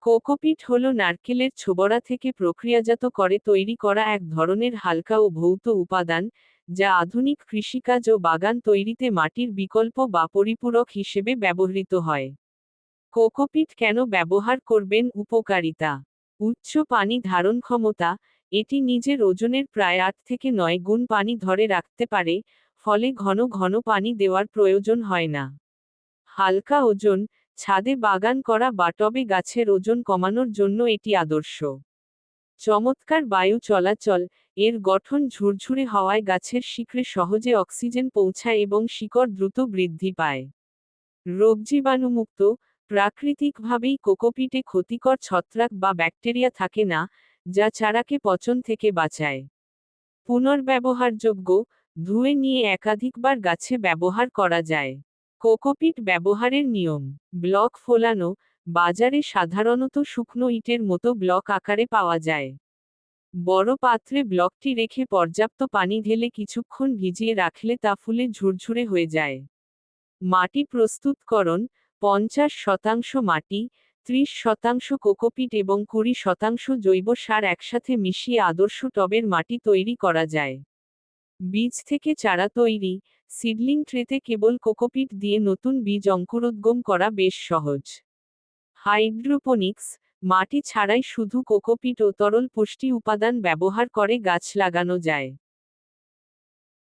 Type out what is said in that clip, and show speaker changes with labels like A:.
A: Cocopeat হল নারকেলের ছোবড়া থেকে প্রক্রিয়াজাত করে তৈরি করা এক ধরনের হালকা ও ভৌত উপাদান, যা আধুনিক কৃষিকাজ ও বাগান তৈরিতে মাটির বিকল্প বা পরিপূরক হিসেবে ব্যবহৃত হয়। কোকোপিট কেন ব্যবহার করবেন? উপকারিতা: উচ্চ পানি ধারণ ক্ষমতা: এটি নিজের ওজনের প্রায় 8 থেকে 9 গুণ পানি ধরে রাখতে পারে, ফলে ঘন ঘন পানি দেওয়ার প্রয়োজন হয় না। হালকা ওজন: ছাদে বাগান করা বা টবে গাছের ওজন কমানোর জন্য এটি আদর্শ। চমৎকার বায়ু চলাচল: এর গঠন ঝুরঝুরে হওয়ায় গাছের শিকড়ে সহজে অক্সিজেন পৌঁছায় এবং শিকড় দ্রুত বৃদ্ধি পায়। রোগজীবাণুমুক্ত: প্রাকৃতিকভাবেই কোকোপিটে ক্ষতিকর ছত্রাক বা ব্যাকটেরিয়া থাকে না, যা চারাকে পচন থেকে বাঁচায়। পুনর্ব্যবহারযোগ্য: ধুয়ে নিয়ে একাধিকবার গাছে ব্যবহার করা যায়। কোকোপিট ব্যবহারের নিয়ম: ব্লক ফোলানো: বাজারে সাধারণত শুকনো ইটের মতো ব্লক আকারে পাওয়া যায়। বড় পাত্রে ব্লকটি রেখে পর্যাপ্ত পানি ঢেলে কিছুক্ষণ ভিজিয়ে রাখলে তা ফুলে ঝুরঝুরে হয়ে যায়। মাটি প্রস্তুতকরণ: 50% মাটি, 30% কোকোপিট এবং 20% জৈব সার একসাথে মিশিয়ে আদর্শ টবের মাটি তৈরি করা যায়। বীজ থেকে চারা তৈরি: সিডলিং ট্রেতে কেবল কোকোপিট দিয়ে নতুন বীজ অঙ্কুরোদ্গম করা বেশ সহজ। হাইড্রোপনিক্স: মাটি ছাড়াই শুধু কোকোপিট ও তরল পুষ্টি উপাদান ব্যবহার করে গাছ লাগানো যায়।